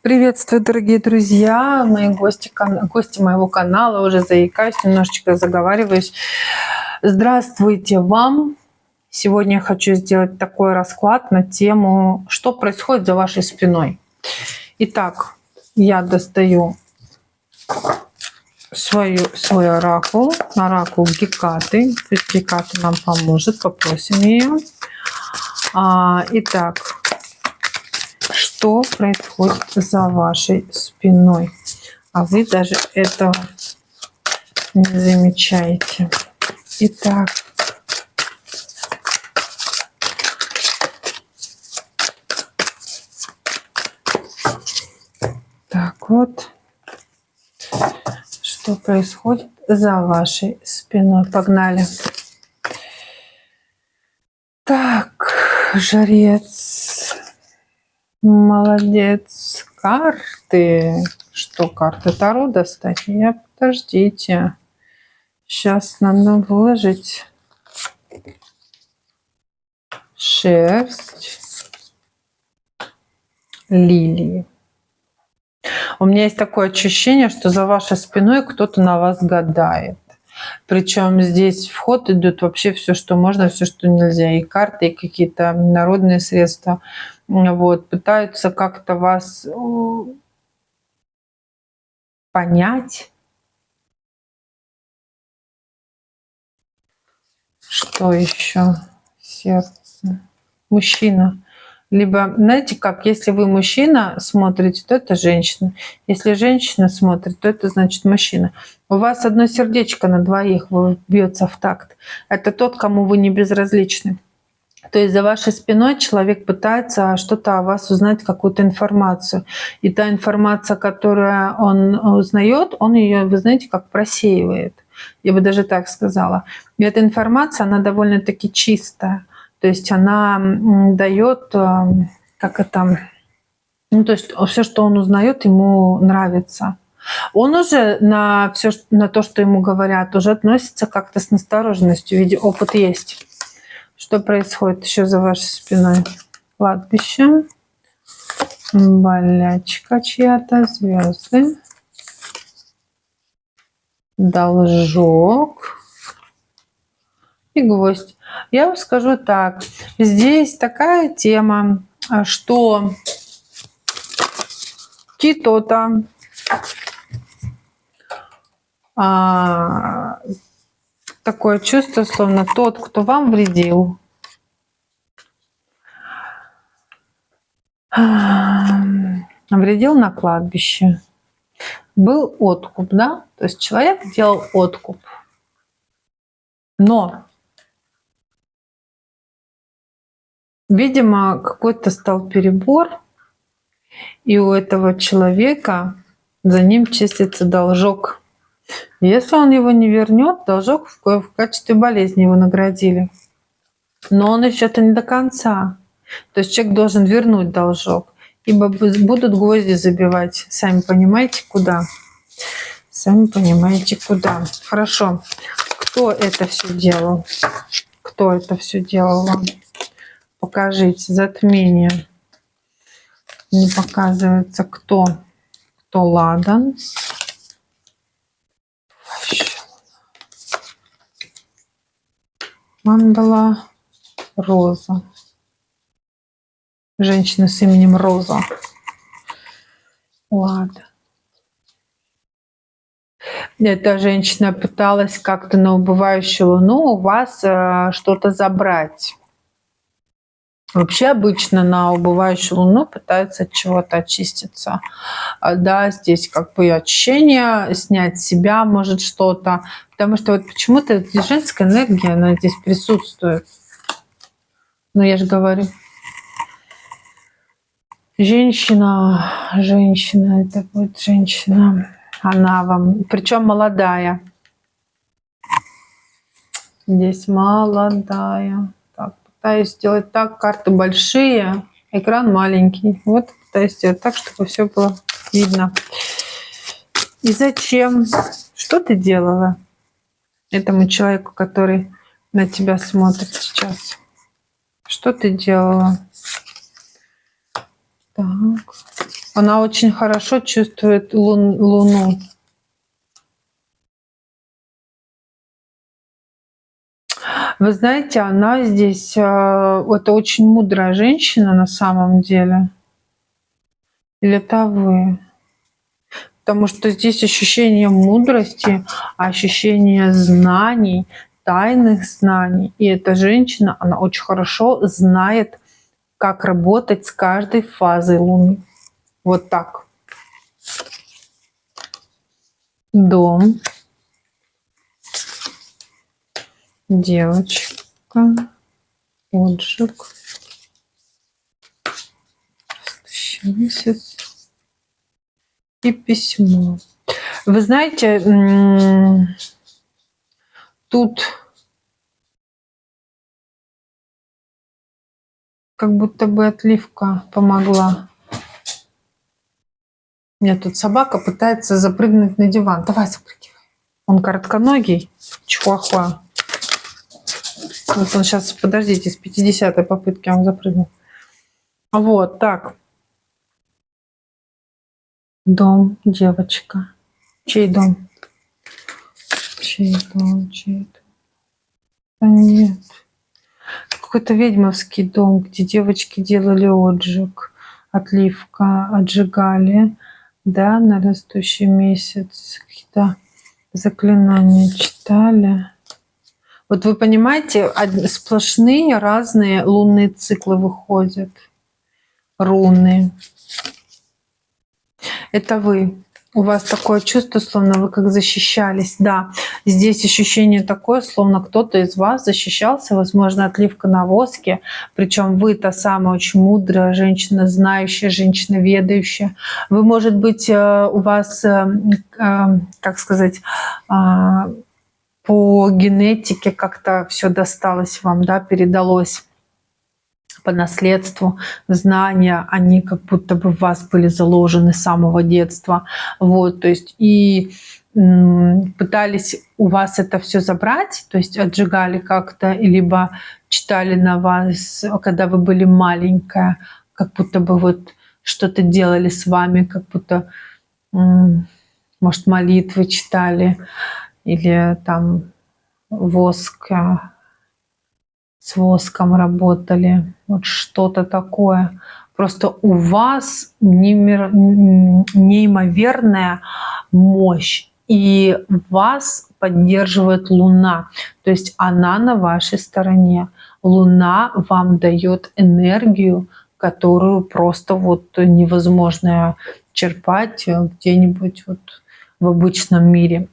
Приветствую, дорогие друзья, мои гости моего канала. Уже заикаюсь, немножечко заговариваюсь. Здравствуйте вам! Сегодня я хочу сделать такой расклад на тему, что происходит за вашей спиной. Итак, я достаю свой оракул Гекаты. То есть Геката нам поможет, попросим ее. Итак, что происходит за вашей спиной? А вы даже этого не замечаете. Итак, так вот, что происходит за вашей спиной? Погнали. Так, жрец. Молодец. Карты. Что, карты Таро достать? Подождите. Сейчас надо выложить шерсть лилии. У меня есть такое ощущение, что за вашей спиной кто-то на вас гадает. Причем здесь в ход идет вообще все, что можно, все, что нельзя. И карты, и какие-то народные средства. Вот. Пытаются как-то вас понять. Что еще? Сердце. Мужчина. Либо, знаете как, если вы мужчина смотрите, то это женщина. Если женщина смотрит, то это значит мужчина. У вас одно сердечко на двоих бьется в такт. Это тот, кому вы не безразличны. То есть за вашей спиной человек пытается что-то о вас узнать, какую-то информацию. И та информация, которую он узнает, он ее, вы знаете, как просеивает. Я бы даже так сказала. И эта информация, она довольно-таки чистая. То есть она дает, как это, ну, то есть все, что он узнает, ему нравится. Он уже на все, на то, что ему говорят, уже относится как-то с настороженностью, ведь опыт есть. Что происходит еще за вашей спиной? Кладбище, болячка чья-то, звезды, должок и гвоздь. Я вам скажу так. Здесь такая тема, что кто-то такое чувство, словно тот, кто вам вредил, вредил на кладбище. Был откуп, да? То есть человек делал откуп. Но, видимо, какой-то стал перебор, и у этого человека за ним числится должок. Если он его не вернет, должок в качестве болезни его наградили. Но он еще это не до конца. То есть человек должен вернуть должок. Ибо будут гвозди забивать. Сами понимаете, куда. Сами понимаете, куда. Хорошо. Кто это все делал? Кто это все делал вам? Покажите. Затмение. Не показывается, кто. Кто ладан. Мандала. Роза. Женщина с именем Роза. Ладно. Эта женщина пыталась как-то на убывающую луну у вас что-то забрать. Вообще обычно на убывающую луну пытаются от чего-то очиститься. Да, здесь как бы очищение, снять с себя может что-то. Потому что вот почему-то женская энергия, она здесь присутствует. Ну, я же говорю. Женщина, это будет женщина. Она вам, причем молодая. Здесь молодая. Так, пытаюсь сделать так, карты большие, экран маленький. Вот пытаюсь сделать так, чтобы все было видно. И зачем? Что ты делала этому человеку, который на тебя смотрит сейчас? Что ты делала? Так. Она очень хорошо чувствует Луну. Вы знаете, она здесь, это очень мудрая женщина на самом деле. Или это вы? Потому что здесь ощущение мудрости, ощущение знаний, тайных знаний. И эта женщина, она очень хорошо знает, как работать с каждой фазой Луны. Вот так. Дом. Девочка. Отжиг. Следующий месяц. И письмо. Вы знаете, тут как будто бы отливка помогла. У меня тут собака пытается запрыгнуть на диван. Давай, запрыгивай. Он коротконогий, чихуахуа. Вот он сейчас, подождите, с 50-й попытки он запрыгнул. Вот, так. Дом, девочка. Чей дом? Чей дом, чей дом? Да нет. Какой-то ведьмовский дом, где девочки делали отжиг, отливка, отжигали, да, на растущий месяц. Какие-то заклинания читали. Вот вы понимаете, сплошные разные лунные циклы выходят, руны. Это вы. У вас такое чувство, словно вы как защищались. Да, здесь ощущение такое, словно кто-то из вас защищался, возможно, отливка на воске. Причем вы та самая очень мудрая женщина, знающая, женщина ведающая. Вы, может быть, у вас, как сказать, по генетике как-то все досталось вам, да, передалось по наследству, знания, они как будто бы в вас были заложены с самого детства. Вот, то есть и пытались у вас это все забрать, то есть отжигали как-то, либо читали на вас, когда вы были маленькая, как будто бы вот что-то делали с вами, как будто, может, молитвы читали, или там воск, с воском работали, вот что-то такое. Просто у вас неимоверная мощь, и вас поддерживает Луна. То есть она на вашей стороне. Луна вам дает энергию, которую просто вот невозможно черпать где-нибудь вот в обычном мире.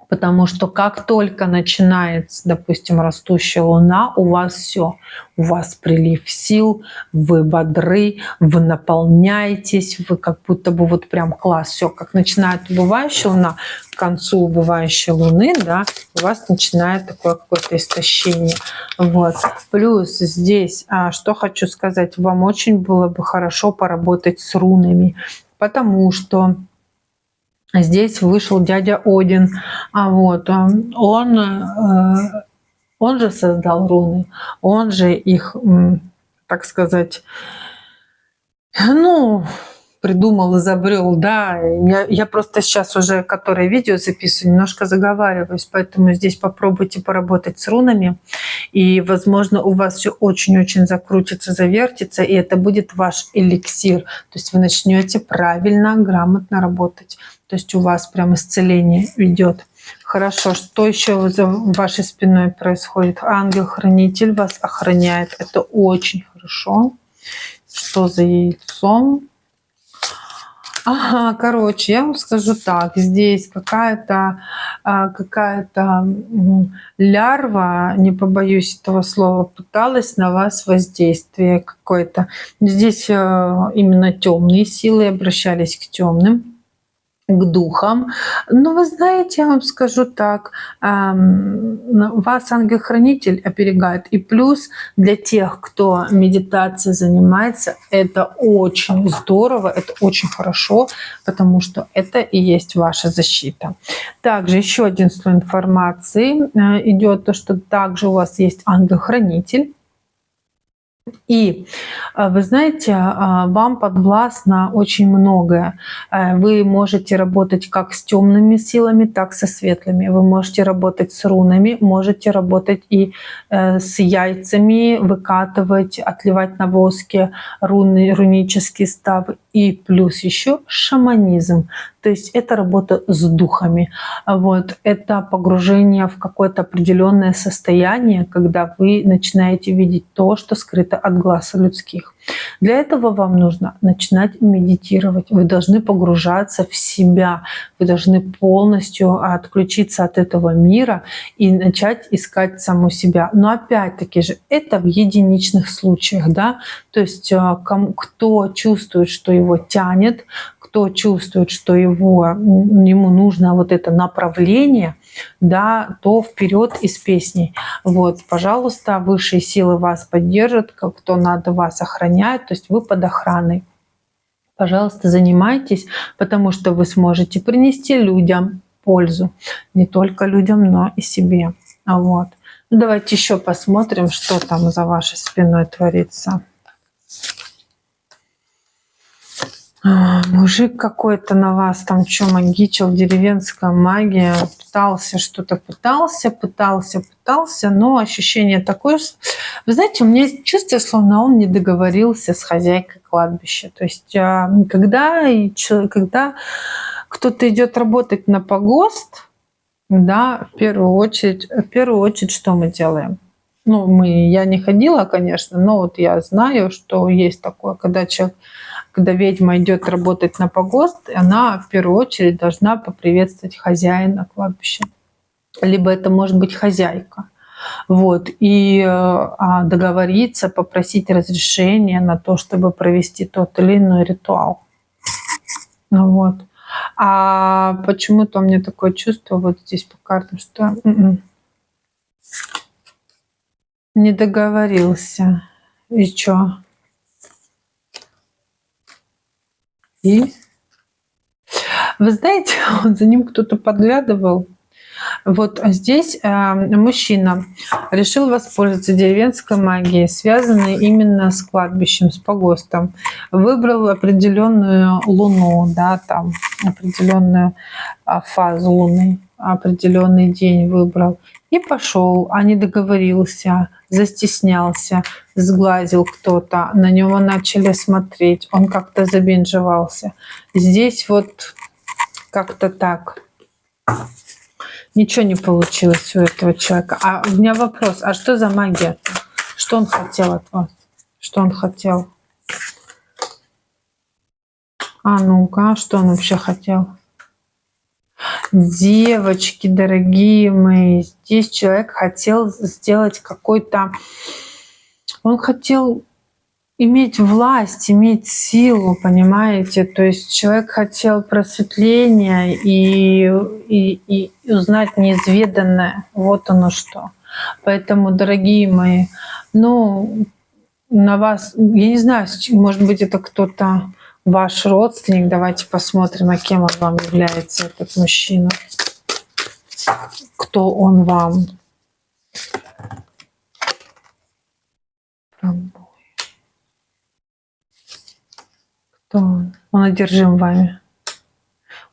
Потому что как только начинается, допустим, растущая луна, у вас все, у вас прилив сил, вы бодры, вы наполняетесь, вы как будто бы вот прям класс. Все, как начинает убывающая луна, к концу убывающей луны, да, у вас начинает такое какое-то истощение. Вот. Плюс здесь, что хочу сказать, вам очень было бы хорошо поработать с рунами, потому что здесь вышел дядя Один, вот он же создал руны, он же их, так сказать, ну, придумал, изобрел, да. Я просто сейчас уже, которое видео записываю, немножко заговариваюсь, поэтому здесь попробуйте поработать с рунами, и, возможно, у вас все очень-очень закрутится, завертится, и это будет ваш эликсир. То есть вы начнете правильно, грамотно работать. То есть у вас прям исцеление идет. Хорошо, что еще за вашей спиной происходит? Ангел-хранитель вас охраняет. Это очень хорошо. Что за яйцом? Ага, короче, я вам скажу так. Здесь какая-то лярва, не побоюсь этого слова, пыталась на вас воздействие какое-то. Здесь именно темные силы обращались к темным, к духам. Но вы знаете, я вам скажу так, вас ангел-хранитель оберегает. И плюс для тех, кто медитацией занимается, это очень здорово, это очень хорошо, потому что это и есть ваша защита. Также еще один слой информации идет, то, что также у вас есть ангел-хранитель. И вы знаете, вам подвластно очень многое. Вы можете работать как с темными силами, так и со светлыми. Вы можете работать с рунами, можете работать и с яйцами, выкатывать, отливать на воске руны, рунические ставы. И плюс еще шаманизм. То есть это работа с духами. Вот. Это погружение в какое-то определенное состояние, когда вы начинаете видеть то, что скрыто от глаз людских. Для этого вам нужно начинать медитировать. Вы должны погружаться в себя. Вы должны полностью отключиться от этого мира и начать искать саму себя. Но опять-таки же это в единичных случаях. Да? То есть кто чувствует, что его тянет, кто чувствует, что ему нужно вот это направление, да, то вперед из песней. Вот, пожалуйста, высшие силы вас поддержат, кто надо вас охраняет, то есть вы под охраной. Пожалуйста, занимайтесь, потому что вы сможете принести людям пользу. Не только людям, но и себе. Вот. Ну, давайте еще посмотрим, что там за вашей спиной творится. Мужик какой-то на вас там что магичил, деревенская магия, пытался что-то, пытался, но ощущение такое, что... Вы знаете, у меня есть чувство, словно он не договорился с хозяйкой кладбища. То есть когда кто-то идет работать на погост, да, в первую очередь, что мы делаем? Ну, я не ходила, конечно, но вот я знаю, что есть такое, когда ведьма идет работать на погост, она в первую очередь должна поприветствовать хозяина кладбища. Либо это может быть хозяйка. Вот. И договориться, попросить разрешения на то, чтобы провести тот или иной ритуал. Вот. А почему-то у меня такое чувство вот здесь по картам, что не договорился. И что? И вы знаете, за ним кто-то подглядывал. Вот здесь мужчина решил воспользоваться деревенской магией, связанной именно с кладбищем, с погостом. Выбрал определенную луну, да, там определенную фазу луны, определенный день выбрал и пошел, а не договорился, застеснялся, сглазил кто-то, на него начали смотреть, он как-то забинжевался. Здесь вот как-то так. Ничего не получилось у этого человека. А у меня вопрос, а что за магия? Что он хотел от вас? Что он хотел? Ну-ка, что он вообще хотел? Девочки, дорогие мои, здесь человек хотел сделать какой-то... Он хотел иметь власть, иметь силу, понимаете? То есть человек хотел просветления и узнать неизведанное. Вот оно что. Поэтому, дорогие мои, на вас, я не знаю, может быть, это кто-то ваш родственник. Давайте посмотрим, кем он вам является, этот мужчина. Кто он вам? Кто он? Он одержим вами.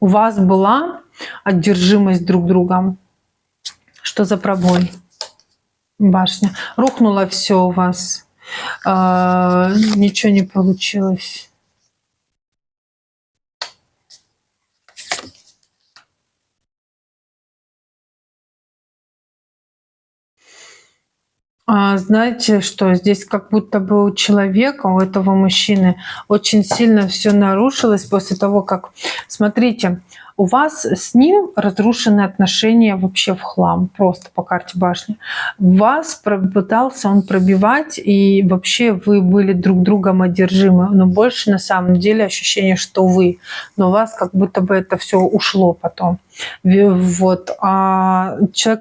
У вас была одержимость друг другом. Что за пробой? Башня. Рухнуло все у вас. Ничего не получилось. Знаете что, здесь как будто бы у человека, у этого мужчины очень сильно все нарушилось после того, как... Смотрите, у вас с ним разрушены отношения вообще в хлам, просто по карте башни. Вас пытался он пробивать, и вообще вы были друг другом одержимы, но больше на самом деле ощущение, что вы. Но у вас как будто бы это все ушло потом. Вот.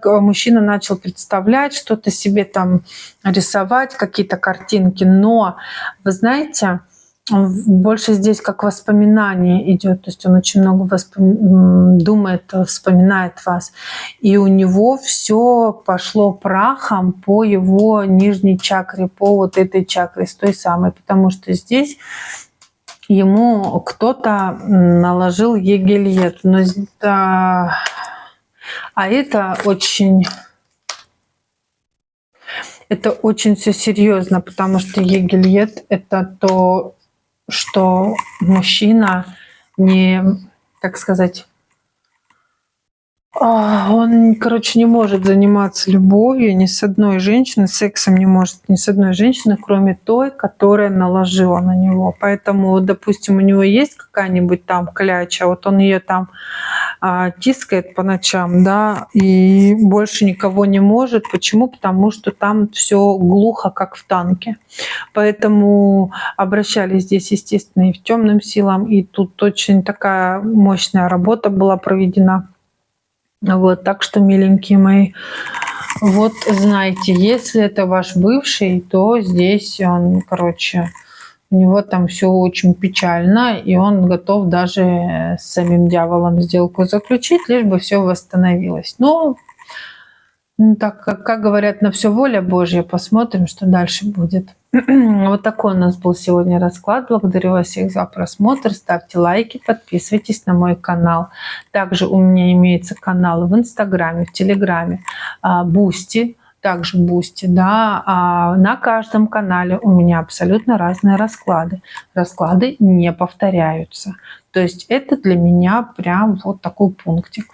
Мужчина начал представлять, что-то себе там рисовать, какие-то картинки. Но, вы знаете, больше здесь как воспоминание идет, то есть он очень много думает, вспоминает вас, и у него все пошло прахом по его нижней чакре, по вот этой чакре, с той самой, потому что здесь ему кто-то наложил егельет, но это очень все серьезно, потому что егельет это то, что мужчина не, как сказать, он, короче, не может заниматься любовью ни с одной женщиной, сексом не может ни с одной женщиной, кроме той, которая наложила на него. Поэтому, вот, допустим, у него есть какая-нибудь там кляча, вот он ее там тискает по ночам, да, и больше никого не может. Почему? Потому что там все глухо, как в танке. Поэтому обращались здесь, естественно, и в темным силам, и тут очень такая мощная работа была проведена. Вот, так что, миленькие мои, вот знаете, если это ваш бывший, то здесь он, короче, у него там все очень печально, и он готов даже с самим дьяволом сделку заключить, лишь бы все восстановилось. Но так как говорят, на все воля Божья, посмотрим, что дальше будет. Вот такой у нас был сегодня расклад. Благодарю вас всех за просмотр. Ставьте лайки, подписывайтесь на мой канал. Также у меня имеется канал в Инстаграме, в Телеграме, Бусти. Также Бусти, да. На каждом канале у меня абсолютно разные расклады. Расклады не повторяются. То есть это для меня прям вот такой пунктик.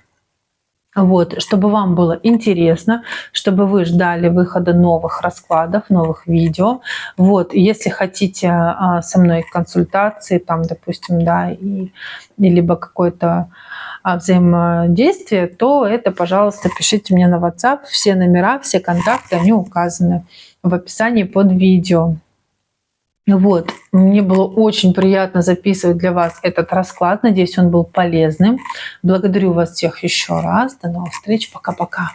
Вот, чтобы вам было интересно, чтобы вы ждали выхода новых раскладов, новых видео. Вот, если хотите со мной консультации, там, допустим, да, и либо какое-то взаимодействие, то это, пожалуйста, пишите мне на WhatsApp. Все номера, все контакты, они указаны в описании под видео. Вот, мне было очень приятно записывать для вас этот расклад. Надеюсь, он был полезным. Благодарю вас всех еще раз. До новых встреч. Пока-пока.